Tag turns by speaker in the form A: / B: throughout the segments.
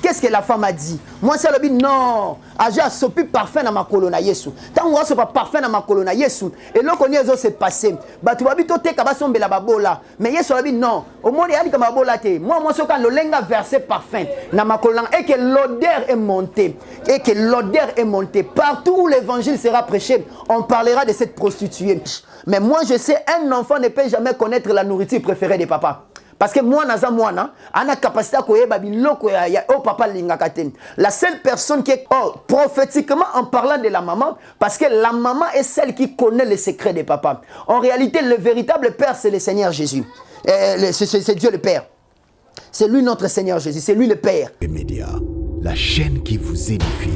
A: Qu'est-ce que la femme a dit? Moi, c'est le but, non. J'ai sopi parfum dans ma colonne à Yesu. Tant que je pas parfum dans ma colonne à Yesu, et là, qu'on y a s'est passé. Bah, tu vas vite au thé, kabasson bela babola. Mais Yesu a dit non. Au moins, il y a dit que ma babola té. Moi, c'est quand le lenga versé parfum dans ma colonne et que l'odeur est montée. Et que l'odeur est montée. Partout où l'évangile sera prêché, on parlera de cette prostituée. Mais moi, je sais, un enfant ne peut jamais connaître la nourriture préférée des papas. Parce que moi, la capacité à papa la seule personne qui est prophétiquement en parlant de la maman, parce que la maman est celle qui connaît les secrets des papas. En réalité, le véritable Père, c'est le Seigneur Jésus. C'est Dieu le Père. C'est lui notre Seigneur Jésus. C'est lui le Père.
B: Les médias, la chaîne qui vous édifie.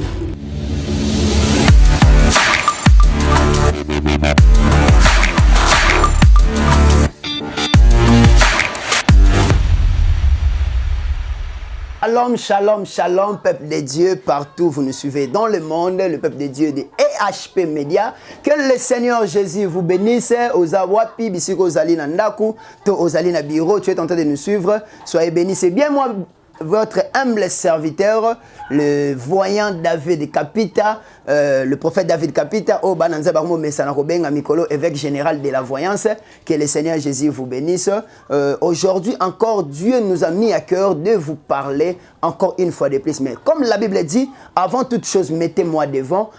A: Shalom, shalom, shalom, peuple de Dieu, partout vous nous suivez dans le monde, le peuple de Dieu de EHP Média. Que le Seigneur Jésus vous bénisse. Ozawapi, bisiko ozali na ndaku, to ozali na bureau, tu es en train de nous suivre. Soyez bénis. C'est bien moi, votre humble serviteur, le voyant David Kapita, le prophète David Kapita, au Bananza Barmo Mesanakobenga Mikolo, évêque général de la voyance. Que le Seigneur Jésus vous bénisse. Aujourd'hui encore, Dieu nous a mis à cœur de vous parler encore une fois de plus. Mais comme la Bible dit, avant toute chose, mettez-moi devant.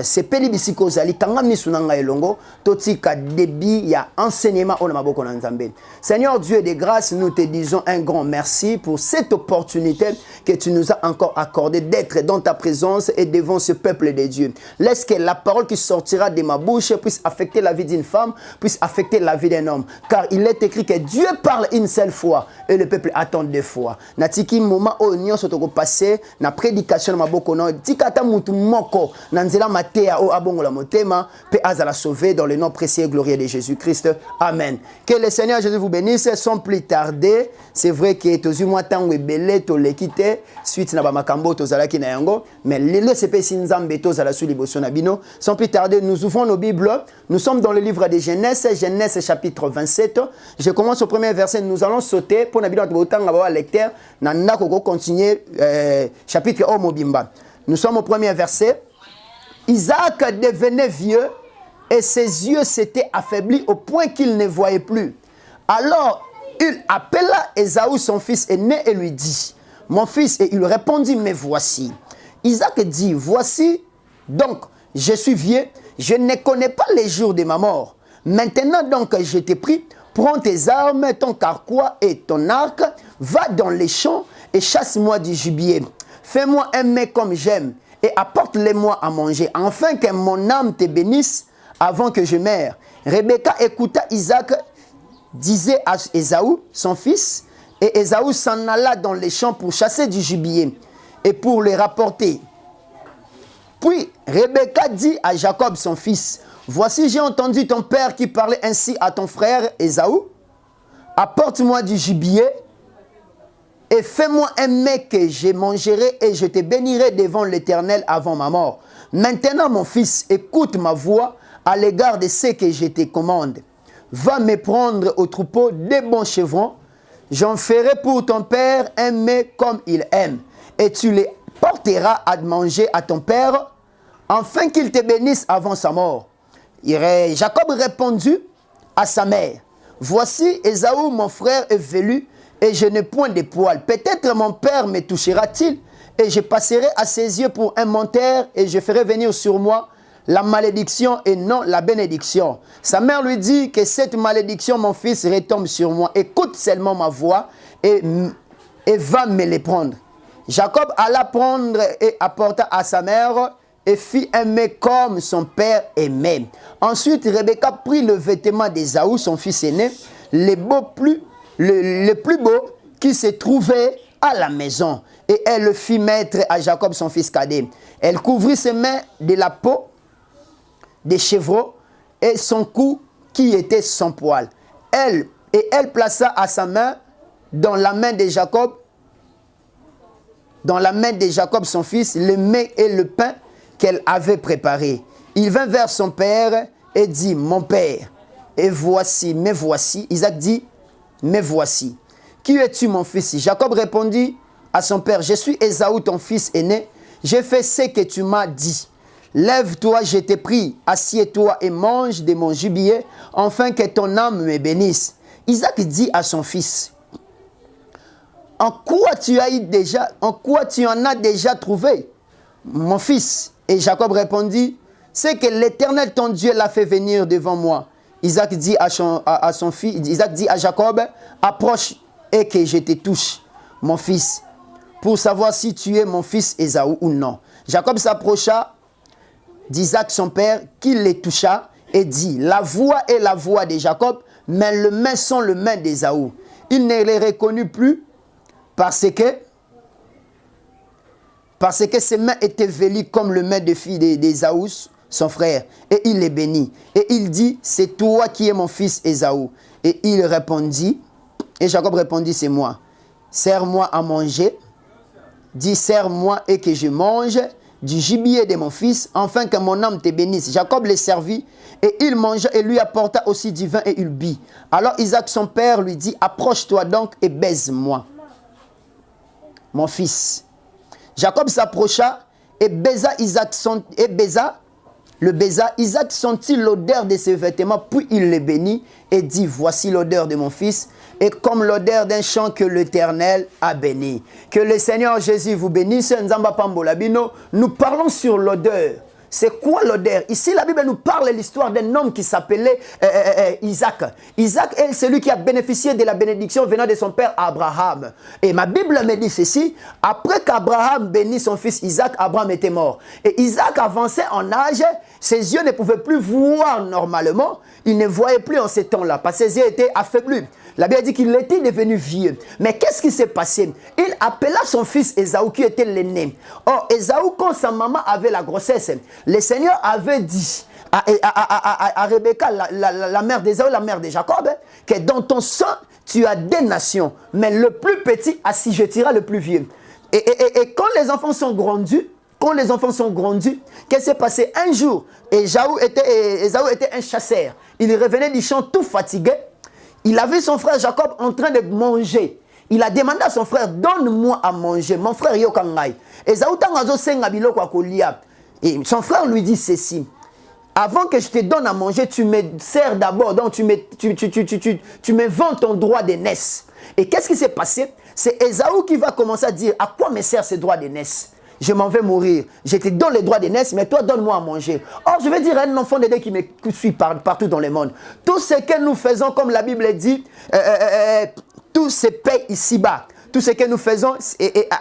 A: C'est Pelibisiko Zali, Tanga Misunanga Elongo, Totika Debi, il y a enseignement au Namaboko Nanzambe. Seigneur Dieu de grâce, nous te disons un grand merci pour cette opportunité que tu nous as encore accordée d'être dans ta présence et devant ce peuple de Dieu. Laisse que la parole qui sortira de ma bouche puisse affecter la vie d'une femme, puisse affecter la vie d'un homme. Car il est écrit que Dieu parle une seule fois et le peuple attend deux fois. Natiki moment où nous sommes passé na prédication na maboko no tikata mutu moko na nzela matea o abongola motema pe azala sauvé dans le nom précieux et glorieux de Jésus-Christ. Amen. Que le Seigneur Jésus vous bénisse sans plus tarder. C'est vrai que tozu moi tango ebele to lekite suite na ba makambo tozalaki na yango mais le CP Nzambe tozala su liboso na bino. Sans plus tarder, nous ouvrons nos Bibles. Nous sommes dans le livre de Genèse, Genèse chapitre 27. Je commence au premier verset, nous allons sauter pour na bino totanga ba lecteur na ndako continuer chapitre 1 Mobimba. Nous sommes au premier verset. Isaac devenait vieux et ses yeux s'étaient affaiblis au point qu'il ne voyait plus. Alors il appela Ésaü, son fils aîné, et lui dit: mon fils. Et il répondit: mais voici. Isaac dit: voici donc, je suis vieux, je ne connais pas les jours de ma mort. Maintenant donc, je t'ai pris, prends tes armes, ton carquois et ton arc, va dans les champs et chasse-moi du gibier. Fais-moi un mets comme j'aime et apporte-les-moi à manger, afin que mon âme te bénisse avant que je meure. Rebecca écouta Isaac, disait à Ésaü, son fils, et Ésaü s'en alla dans les champs pour chasser du gibier et pour les rapporter. Puis Rebecca dit à Jacob, son fils: voici, j'ai entendu ton père qui parlait ainsi à ton frère Ésaü. Apporte-moi du gibier et fais-moi un mets que je mangerai et je te bénirai devant l'Éternel avant ma mort. Maintenant, mon fils, écoute ma voix à l'égard de ce que je te commande. Va me prendre au troupeau des bons chevrons. J'en ferai pour ton père un mets comme il aime. Et tu les porteras à manger à ton père, afin qu'il te bénisse avant sa mort. Jacob répondit à sa mère: voici, Ésaü, mon frère, est velu, et je n'ai point de poils. Peut-être mon père me touchera-t-il, et je passerai à ses yeux pour un menteur, et je ferai venir sur moi la malédiction et non la bénédiction. Sa mère lui dit: que cette malédiction, mon fils, retombe sur moi. Écoute seulement ma voix et va me les prendre. Jacob alla prendre et apporta à sa mère et fit un mets comme son père aimait. Ensuite, Rebecca prit le vêtement d'Ésaü, son fils aîné, le plus beau qui se trouvait à la maison, et elle le fit mettre à Jacob, son fils cadet. Elle couvrit ses mains de la peau des chevreaux et son cou qui était sans poil. Elle plaça à sa main dans la main de Jacob, son fils, le mets et le pain qu'elle avait préparé. Il vint vers son père et dit: mon père. Et voici, me voici. Isaac dit: me voici. Qui es-tu, mon fils? Jacob répondit: à son père, je suis Ésaü, ton fils aîné, j'ai fait ce que tu m'as dit. Lève-toi, je t'ai pris, assieds-toi et mange de mon gibier, afin que ton âme me bénisse. Isaac dit à son fils, en quoi tu en as déjà trouvé, mon fils? Et Jacob répondit, c'est que l'Éternel ton Dieu l'a fait venir devant moi. Isaac dit à son fils, Isaac dit à Jacob, approche et que je te touche, mon fils, pour savoir si tu es mon fils Ésaü ou non. Jacob s'approcha d'Isaac son père, qui les toucha et dit, la voix est la voix de Jacob, mais les mains sont les mains d'Ésaü. Il ne les reconnut plus parce que ses mains étaient velues comme les mains de fille d'Ésaü, son frère. Et il les bénit. Et il dit, c'est toi qui es mon fils Ésaü. Et il répondit, et Jacob répondit, c'est moi. Sers-moi à manger. Dis, sers-moi et que je mange du gibier de mon fils, afin que mon âme te bénisse. Jacob les servit, et il mangea et lui apporta aussi du vin et il but. Alors Isaac son père lui dit, approche-toi donc et baise-moi, mon fils. Jacob s'approcha et baisa Isaac Isaac sentit l'odeur de ses vêtements, puis il le bénit et dit, voici l'odeur de mon fils, et comme l'odeur d'un champ que l'Éternel a béni. Que le Seigneur Jésus vous bénisse. Nous parlons sur l'odeur. C'est quoi l'odeur? Ici, la Bible nous parle de l'histoire d'un homme qui s'appelait Isaac. Isaac est celui qui a bénéficié de la bénédiction venant de son père Abraham. Et ma Bible me dit ceci, après qu'Abraham bénit son fils Isaac, Abraham était mort. Et Isaac avançait en âge, ses yeux ne pouvaient plus voir normalement, il ne voyait plus en ces temps-là, parce que ses yeux étaient affaiblis. La Bible dit qu'il était devenu vieux. Mais qu'est-ce qui s'est passé? Il appela son fils Ésaü qui était l'aîné. Or, Ésaü, quand sa maman avait la grossesse, le Seigneur avait dit à Rebecca, la mère d'Ésaü, la mère de Jacob, que dans ton sang, tu as des nations, mais le plus petit assujettira le plus vieux. Et quand les enfants sont grandis, qu'est-ce qui s'est passé? Un jour, Ésaü était un chasseur. Il revenait du champ tout fatigué. Il a vu son frère Jacob en train de manger. Il a demandé à son frère, donne-moi à manger. Mon frère Yokangai. Et son frère lui dit ceci. Avant que je te donne à manger, tu me sers d'abord. Donc tu me vends ton droit d'aînesse. Et qu'est-ce qui s'est passé? C'est Ésaü qui va commencer à dire, à quoi me sert ce droit d'aînesse? Je m'en vais mourir. Je te donne les droits d'aînesse, mais toi, donne-moi à manger. Or, je vais dire à un enfant de Dieu qui me suit partout dans le monde. Tout ce que nous faisons, comme la Bible dit, tout se paye ici-bas. Tout ce que nous faisons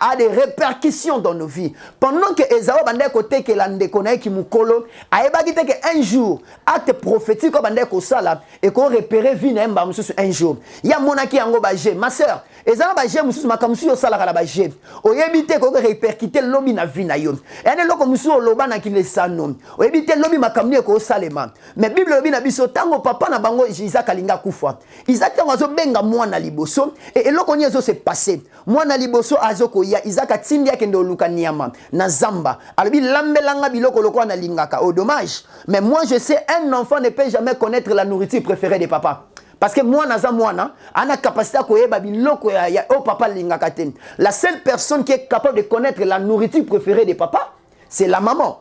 A: a des répercussions dans nos vies. Pendant que Ésaü bande côté que l'andekona qui mukolo, aeba dit que un jour acte prophétique comme bande ko sala et qu'on repérer vie na mba mususu un jour. Ya monaki yango baje, ma sœur, Ésaü baje mususu makamsu yo sala kala baje. Oyebite ko répercuter lobi na vie na yo. Ene loko mususu oloba na kilesano. Oyebite lobi makamni ko salema. Mais Bible lobi na biso tango papa na bango Isaac alinga kufa. Isaac tango zo benga mwana liboso et eloko nyezo se passé. Mwana liboso azoko ya Isaac atindi yake ndo luka nyama na zamba alobi lambelanga biloko lokwa na lingaka. Oh dommage, mais moi je sais un enfant ne peut jamais connaître la nourriture préférée de papa. Parce que moi naza mwana ana capacité koyeba biloko ya oh papa lingaka ten. La seule personne qui est capable de connaître la nourriture préférée de papa, c'est la maman.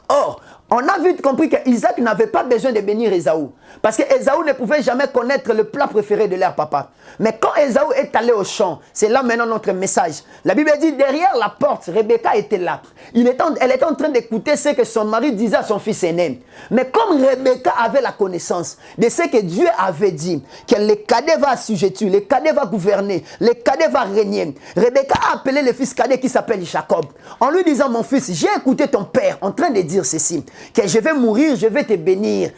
A: Or, on a vite compris que Isaac n'avait pas besoin de bénir Ésaü. Parce que Ésaü ne pouvait jamais connaître le plat préféré de leur papa. Mais quand Ésaü est allé au champ, c'est là maintenant notre message. La Bible dit, derrière la porte, Rebecca était là. Elle était en train d'écouter ce que son mari disait à son fils aîné. Mais comme Rebecca avait la connaissance de ce que Dieu avait dit, que le cadet va assujettir, le cadet va gouverner, le cadet va régner, Rebecca a appelé le fils cadet qui s'appelle Jacob. En lui disant, mon fils, j'ai écouté ton père en train de dire ceci, que je vais mourir, je vais te bénir.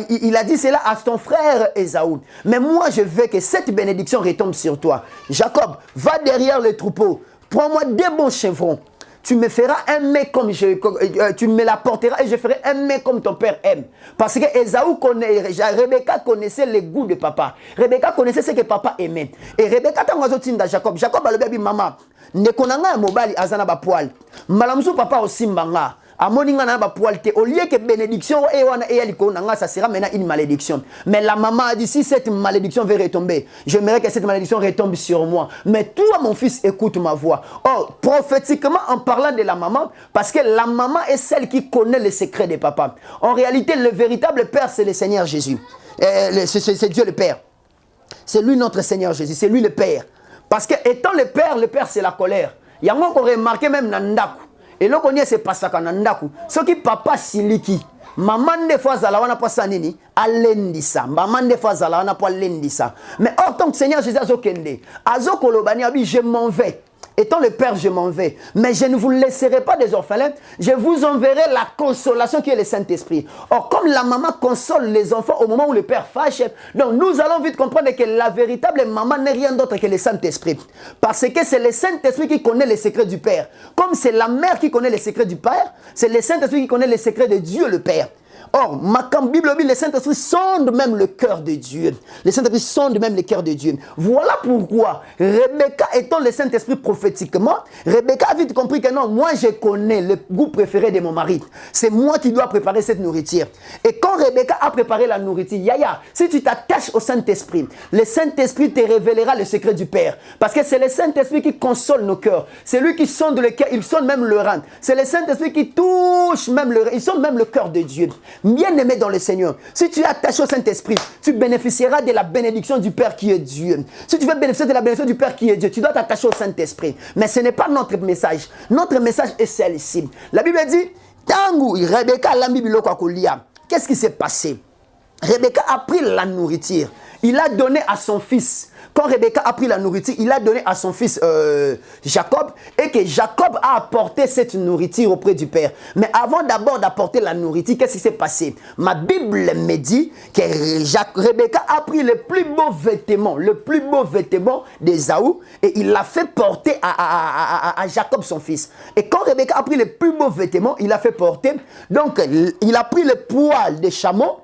A: Il a dit cela à ton frère Ésaü. Mais moi, je veux que cette bénédiction retombe sur toi. Jacob, va derrière le troupeau. Prends-moi des bons chevrons. Tu me feras un mets comme tu me l'apporteras et je ferai un mets comme ton père aime. Parce que Rebecca connaissait le goût de papa. Rebecca connaissait ce que papa aimait. Et Rebecca t'a Jacob. Jacob a le bébé maman. Ne konanga mobali azana ba poil. Malamusu papa aussi mbanga. Amoninga na ba poilte. Au lieu que bénédiction ça sera maintenant une malédiction. Mais la maman a dit si cette malédiction veut retomber, j'aimerais que cette malédiction retombe sur moi. Mais toi mon fils écoute ma voix. Or prophétiquement en parlant de la maman, parce que la maman est celle qui connaît les secrets des papas. En réalité le véritable père c'est le Seigneur Jésus. C'est Dieu le Père. C'est lui notre Seigneur Jésus, c'est lui le Père. Parce que étant le Père c'est la colère. Il y a un qu'on remarqué même dans Ndaku. Et là qu'on y c'est pas ça dans Ndaku. Ce qui papa siliki. Maman des fois zala wana pas sanini alendisa. Maman des fois zala wana pas lendisa. Mais en tant que Seigneur Jésus azokende. Azokolobani abi je m'en vais. Étant le Père, je m'en vais. Mais je ne vous laisserai pas des orphelins. Je vous enverrai la consolation qui est le Saint-Esprit. Or, comme la maman console les enfants au moment où le Père fâche, donc nous allons vite comprendre que la véritable maman n'est rien d'autre que le Saint-Esprit. Parce que c'est le Saint-Esprit qui connaît les secrets du Père. Comme c'est la mère qui connaît les secrets du Père, c'est le Saint-Esprit qui connaît les secrets de Dieu le Père. Or, ma Bible dit, le Saint-Esprit sonde même le cœur de Dieu. Le Saint-Esprit sonde même le cœur de Dieu. Voilà pourquoi Rebecca étant le Saint-Esprit prophétiquement, Rebecca a vite compris que non, moi je connais le goût préféré de mon mari. C'est moi qui dois préparer cette nourriture. Et quand Rebecca a préparé la nourriture, Yaya, si tu t'attaches au Saint-Esprit, le Saint-Esprit te révélera le secret du Père. Parce que c'est le Saint-Esprit qui console nos cœurs. C'est lui qui sonde le cœur, il sonde même le rein. C'est le Saint-Esprit qui touche même le rein, il sonde même le cœur de Dieu. Bien-aimé dans le Seigneur, si tu es attaché au Saint-Esprit, tu bénéficieras de la bénédiction du Père qui est Dieu. Si tu veux bénéficier de la bénédiction du Père qui est Dieu, tu dois t'attacher au Saint-Esprit. Mais ce n'est pas notre message. Notre message est celle-ci. La Bible dit, Tangu, Rebecca l'ambibilo kwakulia. Qu'est-ce qui s'est passé? Rebecca a pris la nourriture. Il a donné à son fils. Quand Rebecca a pris la nourriture, il a donné à son fils Jacob, et que Jacob a apporté cette nourriture auprès du Père. Mais avant d'abord d'apporter la nourriture, qu'est-ce qui s'est passé? Ma Bible me dit que Rebecca a pris le plus beau vêtement d'Ésaü, et il l'a fait porter à Jacob son fils. Et quand Rebecca a pris le plus beau vêtement, il l'a fait porter. Donc il a pris le poil de chameau,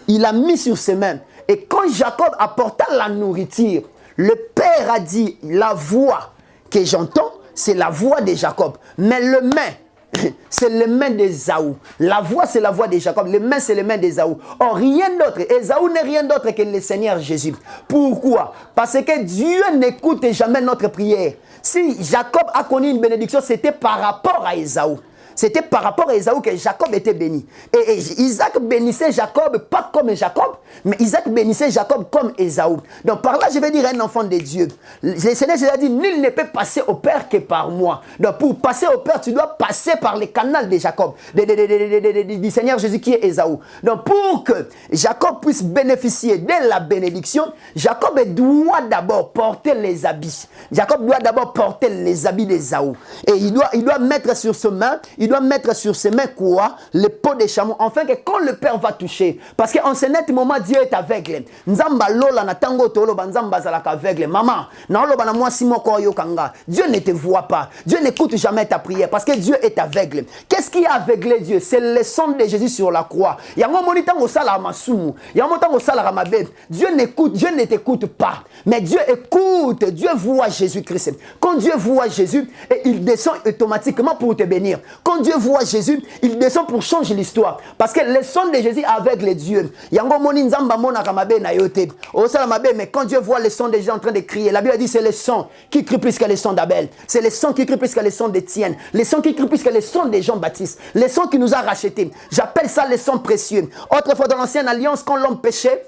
A: il l'a mis sur ses mains. Et quand Jacob apporta la nourriture, le Père a dit, la voix que j'entends, c'est la voix de Jacob. Mais le main, c'est le main d'Ésaü. La voix, c'est la voix de Jacob. Le main, c'est le main d'Ésaü. Or, rien d'autre. Ésaü n'est rien d'autre que le Seigneur Jésus. Pourquoi? Parce que Dieu n'écoute jamais notre prière. Si Jacob a connu une bénédiction, c'était par rapport à Ésaü. C'était par rapport à Ésaü que Jacob était béni. Et Isaac bénissait Jacob, pas comme Jacob, mais Isaac bénissait Jacob comme Ésaü. Donc par là, je vais dire un enfant de Dieu. Le Seigneur Jésus a dit, nul ne peut passer au Père que par moi. Donc pour passer au Père, tu dois passer par le canal de Jacob, du Seigneur Jésus qui est Ésaü. Donc pour que Jacob puisse bénéficier de la bénédiction, Jacob doit d'abord porter les habits. Jacob doit d'abord porter les habits d'Ésaü. Et il doit mettre sur ses mains, il doit mettre sur ses mains quoi? Le pot de chameau. Enfin que quand le Père va toucher, parce qu'en ce net moment, Dieu est aveugle. Nzamba lola na tango tolo banzamba zalaka aveugle. Maman, na oloba na moi simo ko yokanga. Dieu ne te voit pas. Dieu n'écoute jamais ta prière parce que Dieu est aveugle. Qu'est-ce qui a aveuglé Dieu? C'est le sang de Jésus sur la croix. Yango monitango sala masumu. Yango monitango sala mabe. Dieu ne t'écoute pas. Mais Dieu écoute. Dieu voit Jésus-Christ. Quand Dieu voit Jésus, et il descend automatiquement pour te bénir. Quand Dieu voit Jésus, il descend pour changer l'histoire. Parce que le sang de Jésus avec les dieux. Yango moni nzamba mona kamabe na yote. Osala mabe, mais quand Dieu voit le sang de Jésus en train de crier, la Bible dit c'est le sang qui crie plus que le sang d'Abel. C'est le sang qui crie plus que le sang d'Étienne. Le sang qui crie plus que le sang de Jean-Baptiste. Le sang qui nous a rachetés. J'appelle ça le sang précieux. Autrefois dans l'ancienne alliance, quand l'homme péchait,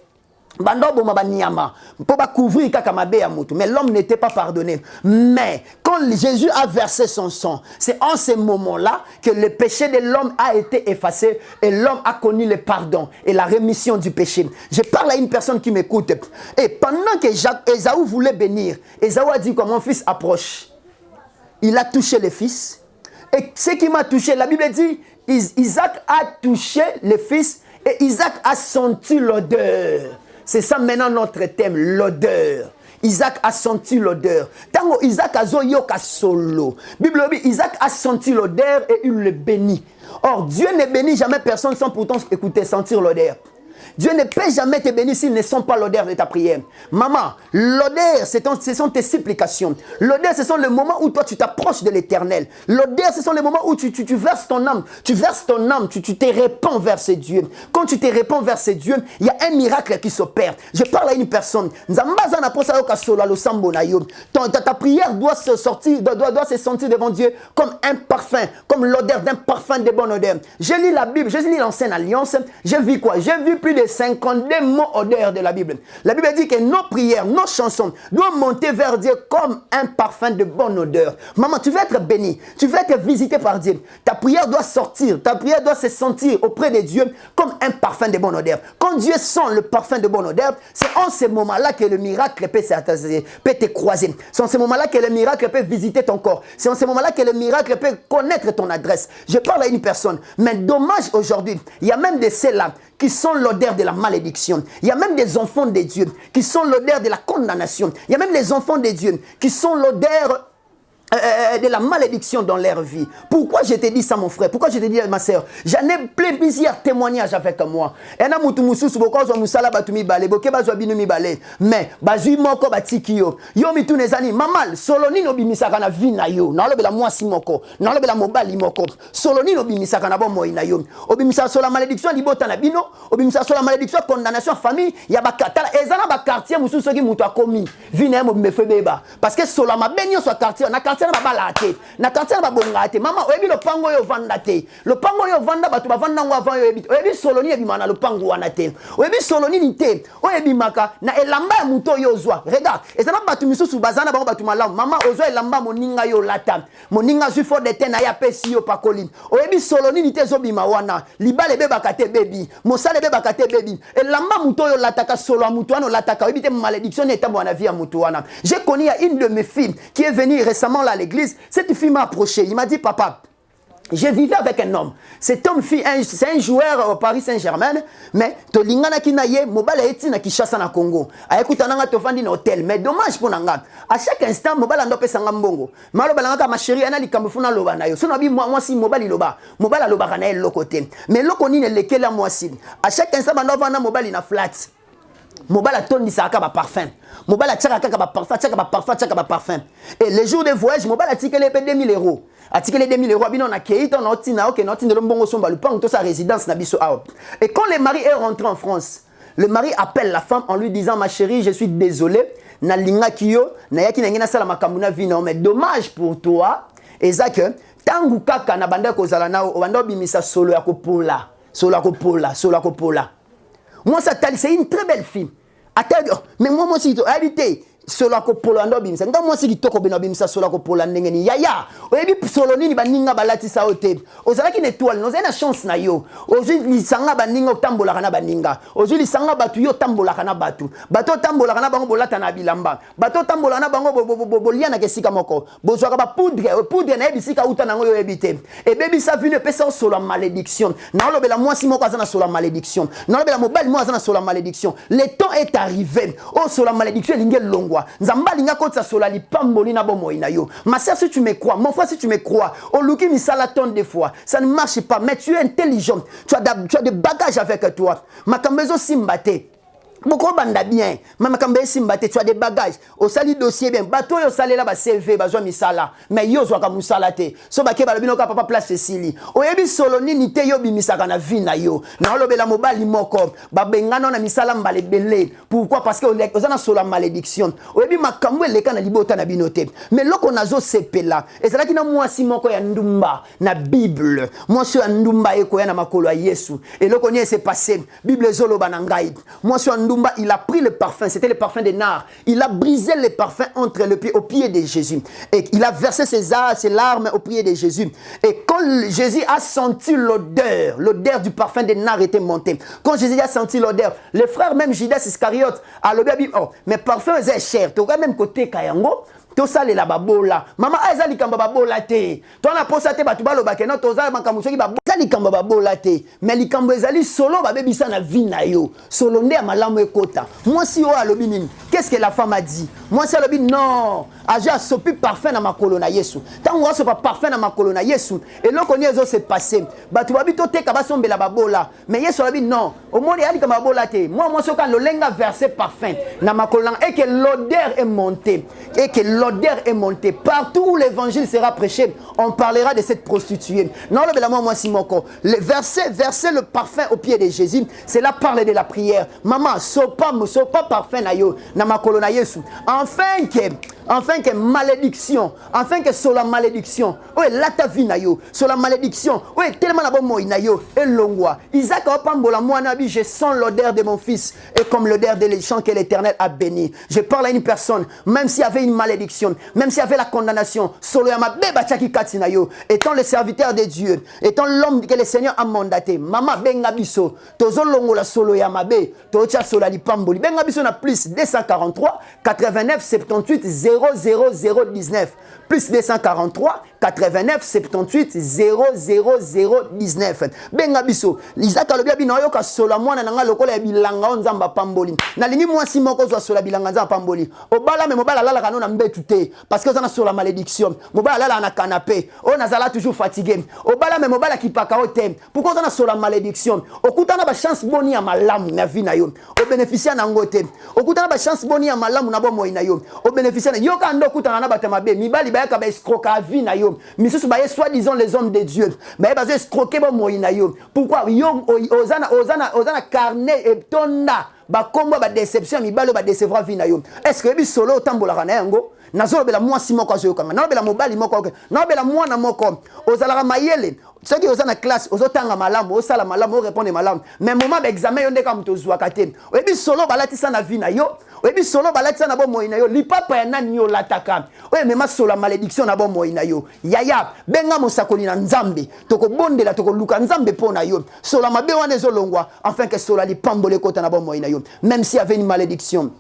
A: pour couvrir mais l'homme n'était pas pardonné. Mais quand Jésus a versé son sang, c'est en ce moment-là que le péché de l'homme a été effacé et l'homme a connu le pardon et la rémission du péché. Je parle à une personne qui m'écoute. Et pendant que Ésaü voulait bénir, Ésaü a dit que mon fils approche. Il a touché le fils. Et ce qui m'a touché, la Bible dit, Isaac a touché le fils et Isaac a senti l'odeur. C'est ça maintenant notre thème, l'odeur. Isaac a senti l'odeur. Tango Isaac a zoyoka solo. Bible dit Isaac a senti l'odeur et il le bénit. Or Dieu ne bénit jamais personne sans pourtant écouter, sentir l'odeur. Dieu ne peut jamais te bénir s'il ne sent pas l'odeur de ta prière. Maman, l'odeur, ce sont tes supplications. L'odeur, ce sont les moments où toi, tu t'approches de l'Éternel. L'odeur, ce sont les moments où tu verses ton âme. Tu verses ton âme, tu te répands vers ces dieux. Quand tu te répands vers ces dieux, il y a un miracle qui s'opère. Je parle à une personne. Ta prière doit se sortir, doit se sentir devant Dieu comme un parfum, comme l'odeur d'un parfum de bonne odeur. Je lis la Bible, je lis l'Ancienne Alliance. J'ai vu quoi? J'ai vu plus de 52 mots odeurs de la Bible. La Bible dit que nos prières, nos chansons doivent monter vers Dieu comme un parfum de bonne odeur. Maman, tu veux être béni, tu veux être visité par Dieu. Ta prière doit sortir, ta prière doit se sentir auprès de Dieu comme un parfum de bonne odeur. Quand Dieu sent le parfum de bonne odeur, c'est en ce moment-là que le miracle peut te croiser. C'est en ce moment-là que le miracle peut visiter ton corps. C'est en ce moment-là que le miracle peut connaître ton adresse. Je parle à une personne, mais dommage aujourd'hui, il y a même de ceux-là qui sont l'odeur de la malédiction. Il y a même des enfants de Dieu qui sont l'odeur de la condamnation. Il y a même les enfants de Dieu qui sont l'odeur de la malédiction dans leur vie. Pourquoi je te dis ça, mon frère? Pourquoi je te dis, ma soeur? J'en ai plusieurs témoignages avec moi. Mais bazui moko batiki yo mi tunezani mamal soloni no bimisaka na vie na yo na lobela mwasi moko na lobela mobali moko soloni no bimisaka na bomo na yo obimisa sola malédiction libota na bino obimisa sola malédiction condamnation famille ya bakatala ezana ba quartier mususu soki mutu akomi vie na mo bimefebeba parce que sola mabenyo so quartier na quartier na bala te na quartier na bonga te mama oyebi lo pango yo vanda te lo pango yo vanda batu bavanda ngo avant oyebi soloni ebimana lo pango wana te oyebi soloni ni te oyebi maka na elamba ya muto yo zwa regarde ezana batu misusu bazana bango batu malamu mama ozwa elamba moninga yo lata moninga zwi fort de te na ya pesi yo pakoli oyebi soloni ni te zobima wana libale bebaka te bebi mosale bebaka te bebi elamba muto yo lataka solo ya muto wana lataka oyebi te malédiction etambo na vie ya muto wana. J'ai connu une de mes filles qui est venue récemment là à l'église. Cette fille m'a approché, il m'a dit papa, je vivais avec un homme. Cet homme, c'est un joueur au Paris Saint-Germain, mais to lingana ki na ye mobile eti na Kinshasa na Congo. Ayekuta nanga to fandi na hôtel, mais dommage pour nanga. À chaque instant mobile ando pesa ngambongo. Malo balanga ma chérie ana likambo funa loba na yo. So na bi moi si mobile loba. Mobile loba kana el lokote. Mais loko ni ne lekela moi si. À chaque instant bando vana mobile na flat. Mobile a tondi sa ka ba parfum. Mobile a tchaka ka ba parfum, tchaka ba parfum, tchaka ba parfum. Et les jours de voyage, mobile a tikelé 2000 €. Article 2000 €, abino na keito na otina, ok, na otina de mbongo somba, le pang to sa résidence na biso ao. Et quand le mari est rentré en France, le mari appelle la femme en lui disant ma chérie, je suis désolé, na linga kiyo, na yaki na ngina sala makambu na vino, mais dommage pour toi, eza que tangu kaka na banda kozala na o banda bimisa solo ya kopola, solo ya kopola, solo ya kopola. Moi ça c'est une très belle fille. Attends, mais moi aussi habité solo ko polo ando bimisa nga mwasi kitoko bena bimisa solo ko pola ndenge ni yaya oyebi solo nini baninga balati sa hotel ozalaki na étoile noza na chance na yo ozwi lisanga baninga otambola kana baninga ozwi lisanga batu yo tambola kana batu bato tambola kana bango bolata na bilamba bato tambola na bango bolia na kesika moko bozwaka ba poudre na ebisika uta nango yo ebite e bebi sa vine pesa solo malédiction na lobela mwasi moko azana solo malédiction na lobela mobali mo azana solo malédiction le temps est arrivé oh solo malédiction lingel longwa nzamba linga kotsa sola li pamboli na bomo ina yo. Ma sœur, si tu me crois, mon frère, si tu me crois, au luki misala ton des fois, ça ne marche pas, mais tu es intelligent, tu as des bagages avec toi. Ma kambezo simbate. Beaucoup banda bien, mais makambe simbate, tu as des bagages. Au sali dossier bien, bateau yo salé là ba CV, bazwa misala, mais yo zwa ka musala te. So ba ke ba lobino ka papa place Cécilie. O yebi solo ni te yo bimisaka na vie na yo. Na lobela mobali moko, ba bengana na misala mbale belé. Pourquoi? Parce que ozana solo malédiction. O yebi makambo eleka na libota na binote. Mais loko nazo sepela. Ezalaki na mwasi moko ya ndumba na Bible. Mwasi ya ndumba eko ya na makolo ya Yesu. Et loko ni s'est passé. Bible zolo banangai. Mwasi Ndumba, il a pris le parfum, c'était le parfum de nard. Il a brisé le parfum entre le pied, au pied de Jésus. Et il a versé ses larmes au pied de Jésus. Et quand Jésus a senti l'odeur du parfum de nard était montée. Quand Jésus a senti l'odeur, le frère même Judas Iscariote a le dit, oh, mais parfum est cher. Tu as même côté Kayango. To sale la babola mama aza likamba babola te to na posa te batu balo bakeno to za makamuso ki babola likambo babola te mais likambo ezali solo babebisa na vie na yo solo nde ya malamu ekota mwasi oyo alobi nini qu'est-ce que la femme a dit mwasi alobi non azo asopi parfum na makolo na Yesu ntango asopa parfum na makolo na Yesu eloko nini ezo se passe bato babi toteka basombela babola mais Yesu alobi non omoni ya likambo babola te mwasi oyo lolenga verser parfum na makolo na et que l'odeur est montée partout où l'évangile sera prêché on parlera de cette prostituée non le bela moi simoko le verser le parfum au pied de Jésus c'est là parler de la prière maman sopa parfum na yo na makolo na Yesu enfin que malédiction enfin que sur la malédiction ouais là ta vie na yo sur la malédiction ouais tellement la bonne na yo elongwa Isaac a pambola moi nabi je sens l'odeur de mon fils et comme l'odeur de l'échange que l'Éternel a béni je parle à une personne même s'il y avait une malédiction même s'il y avait la condamnation solo ya mabe bachaki kati na yo étant le serviteur de Dieu étant l'homme que le Seigneur a mandaté mama benga biso tozo longola solo ya mabe tocha sola li pamboli benga biso na plus 243 89 78 00019 plus 243 89 78 00019 benga biso Isaac alobi bino yoka sola mwana nanga lokola ya bilanga nzamba pamboli nalingi mwasi moko zo sola bilanga nzamba pamboli obala me mobala lala kana na mbetu te parce que ça sur la malédiction mobala lala na canapé on nazala toujours fatigué obala me mobala kipaka otem pourquoi on a sur la malédiction okutana ba chance boni ya malamu na vie na yo o bénéficier na ngote okutana ba chance boni ya malamu na bomo na yo o bénéficier na yoka ndo okutana na batema be mibali ba yaka ba escroquer vie na yo misusu ba soi-disant les hommes de Dieu mais ba escroquer bomo na yo pourquoi yo ozana carnet et tonda ba kombo ba déception mibalo ba décevra vie na yo est-ce que bi solo tambola kana yango nazolobela mwasi moko azokanga nazolobela mobali moko nazolobela mwana moko ozalaka mayele soki oza na classe ozotanga malamu osala malamu orépondre malamu mais moment d'examen yo ndeka muto ozwaka te oyebi solo balatisa na vie na yo oyebi solo balatisa na bomoi na yo lipapa ya nani yo lataka oye mema solo malédiction na bomoi na yo yaya benga mosakoli na nzambe tokobondela tokoluka nzambe mpo na yo solo mabe wana ezolongwa afin que solo lipambole kota na bomoi na yo même s'il y avait une malédiction.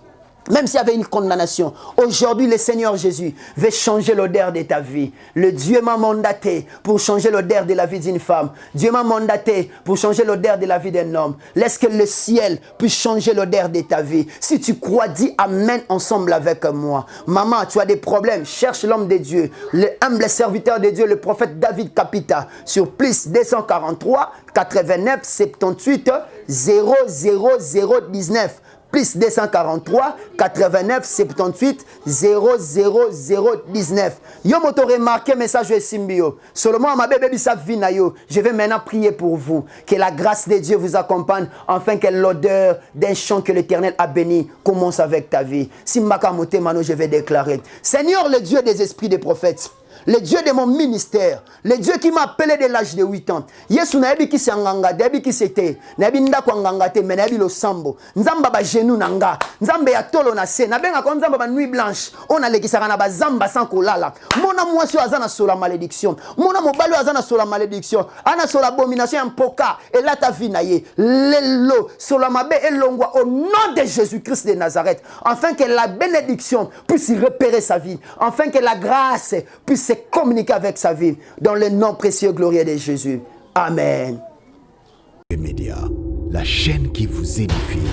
A: Même s'il y avait une condamnation, aujourd'hui le Seigneur Jésus veut changer l'odeur de ta vie. Le Dieu m'a mandaté pour changer l'odeur de la vie d'une femme. Dieu m'a mandaté pour changer l'odeur de la vie d'un homme. Laisse que le ciel puisse changer l'odeur de ta vie. Si tu crois, dis Amen ensemble avec moi. Maman, tu as des problèmes, cherche l'homme de Dieu, le humble serviteur de Dieu, le prophète David Capita, sur plus 243 89 78 00019. Plus 243 89 78 00019. Yo moto remarqué message de Simbio. Seulement ma bébé bisa vina yo. Je vais maintenant prier pour vous. Que la grâce de Dieu vous accompagne afin que l'odeur d'un chant que l'Éternel a béni commence avec ta vie. Simbaka mote mano je vais déclarer. Seigneur le Dieu des esprits des prophètes. Le Dieu de mon ministère, le Dieu qui m'a appelé dès l'âge de 8 ans. Yesu na yebi ki sanganga, debi ki sete, na yebi ndako nganga te, mais na yebi lo sambo. Nzamba ba genou nanga, nzamba ya tolo na se, na benga kon nzamba ba nuit blanche. On a lekisaka na ba zamba sans kolala. Mona mwasi azana sur la malédiction. Mona mobalo azana sur la malédiction. Ana sur l'abomination mpoka et là ta vie na ye. Lelo sur la mabe elongwa au nom de Jésus-Christ de Nazareth, afin que la bénédiction puisse repérer sa vie, afin que la grâce puisse se communiquer avec sa vie dans le nom précieux glorieux de Jésus. Amen.
B: Les médias, la chaîne qui vous édifie.